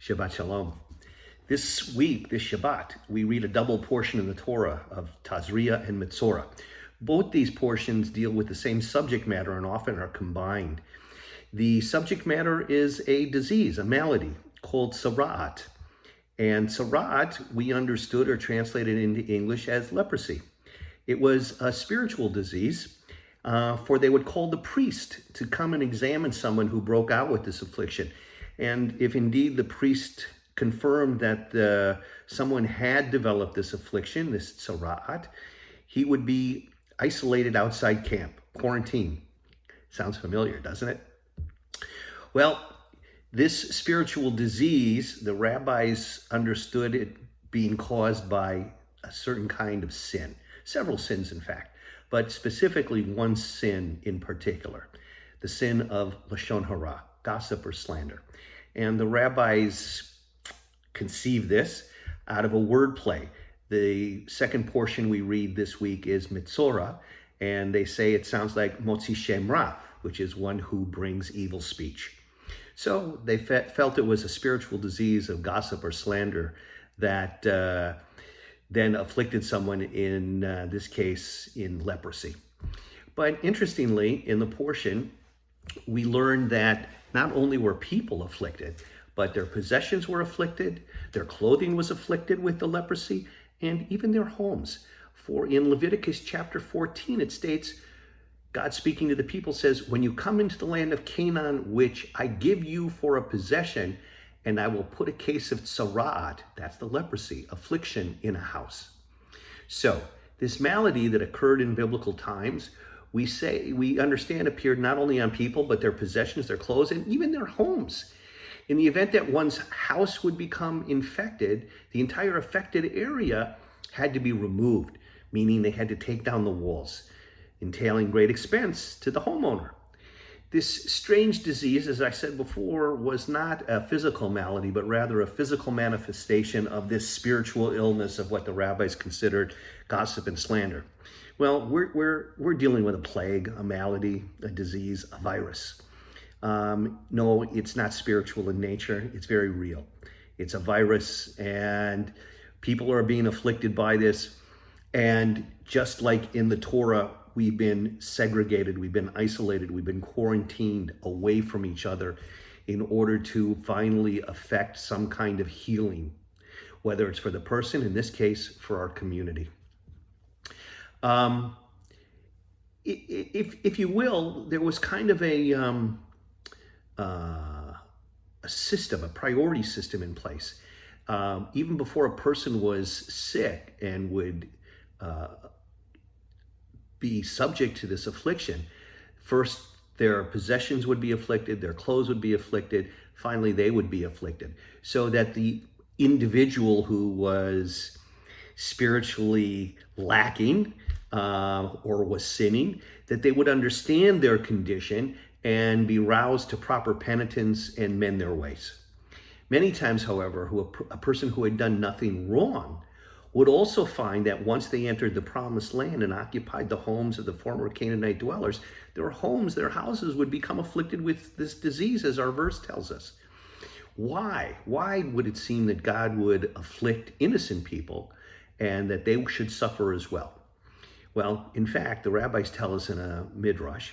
Shabbat Shalom. This week, this Shabbat, we read a double portion in the Torah of Tazria and Metzora. Both these portions deal with the same subject matter and often are combined. The subject matter is a disease, a malady called Tzara'at. And Tzara'at, we understood or translated into English as leprosy. It was a spiritual disease, for they would call the priest to come and examine someone who broke out with this affliction. And if indeed the priest confirmed that someone had developed this affliction, this tzara'at, he would be isolated outside camp, quarantine. Sounds familiar, doesn't it? Well, this spiritual disease, the rabbis understood it being caused by a certain kind of sin, several sins in fact, but specifically one sin in particular, the sin of lashon hara, gossip or slander. And the rabbis conceived this out of a wordplay. The second portion we read this week is Metzora, and they say it sounds like motzi shem ra, which is one who brings evil speech. So they felt it was a spiritual disease of gossip or slander that then afflicted someone, in this case, in leprosy. But interestingly, in the portion, we learned that not only were people afflicted, but their possessions were afflicted, their clothing was afflicted with the leprosy, and even their homes. For in Leviticus chapter 14, it states, God speaking to the people says, when you come into the land of Canaan, which I give you for a possession, and I will put a case of tzara'at, that's the leprosy, affliction in a house. So this malady that occurred in biblical times, we understand appeared not only on people, but their possessions, their clothes, and even their homes. In the event that one's house would become infected, the entire affected area had to be removed, meaning they had to take down the walls, entailing great expense to the homeowner. This strange disease, as I said before, was not a physical malady, but rather a physical manifestation of this spiritual illness of what the rabbis considered gossip and slander. Well, we're dealing with a plague, a malady, a disease, a virus. No, it's not spiritual in nature. It's very real. It's a virus, and people are being afflicted by this. And just like in the Torah, we've been segregated, we've been isolated, we've been quarantined away from each other in order to finally effect some kind of healing, whether it's for the person, in this case, for our community. If you will, there was kind of a system, a priority system in place. Even before a person was sick and would be subject to this affliction, first their possessions would be afflicted, their clothes would be afflicted, finally they would be afflicted, so that the individual who was spiritually lacking or was sinning, that they would understand their condition and be roused to proper penitence and mend their ways. Many times, however, a person who had done nothing wrong would also find that once they entered the promised land and occupied the homes of the former Canaanite dwellers, their homes, their houses would become afflicted with this disease, as our verse tells us. Why? Why would it seem that God would afflict innocent people and that they should suffer as well? Well, in fact, the rabbis tell us in a midrash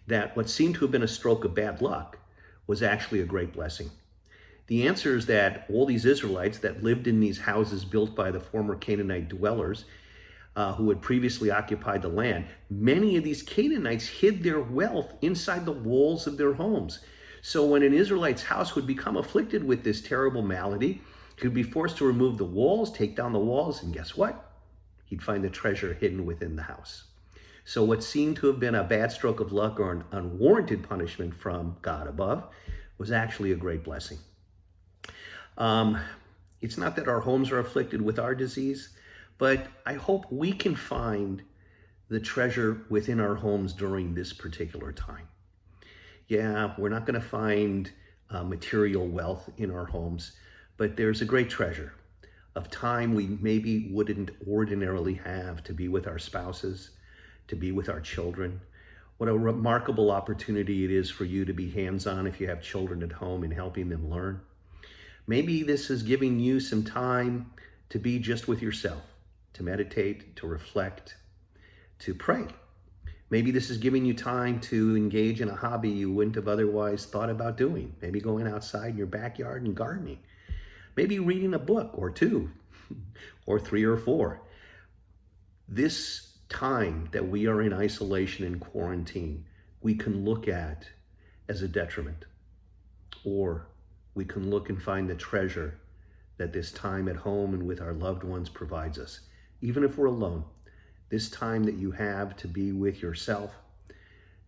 that what seemed to have been a stroke of bad luck was actually a great blessing. The answer is that all these Israelites that lived in these houses built by the former Canaanite dwellers who had previously occupied the land, many of these Canaanites hid their wealth inside the walls of their homes. So when an Israelite's house would become afflicted with this terrible malady, he would be forced to remove the walls, take down the walls, and guess what? He'd find the treasure hidden within the house. So what seemed to have been a bad stroke of luck or an unwarranted punishment from God above was actually a great blessing. It's not that our homes are afflicted with our disease, but I hope we can find the treasure within our homes during this particular time. Yeah, we're not going to find material wealth in our homes, but there's a great treasure of time we maybe wouldn't ordinarily have to be with our spouses, to be with our children. What a remarkable opportunity it is for you to be hands-on if you have children at home and helping them learn. Maybe this is giving you some time to be just with yourself, to meditate, to reflect, to pray. Maybe this is giving you time to engage in a hobby you wouldn't have otherwise thought about doing. Maybe going outside in your backyard and gardening. Maybe reading a book or two, or three or four. This time that we are in isolation and quarantine, we can look at as a detriment, or we can look and find the treasure that this time at home and with our loved ones provides us. Even if we're alone, this time that you have to be with yourself,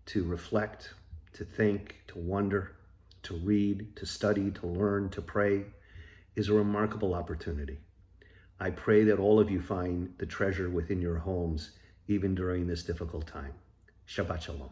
to reflect, to think, to wonder, to read, to study, to learn, to pray, is a remarkable opportunity. I pray that all of you find the treasure within your homes, even during this difficult time. Shabbat Shalom.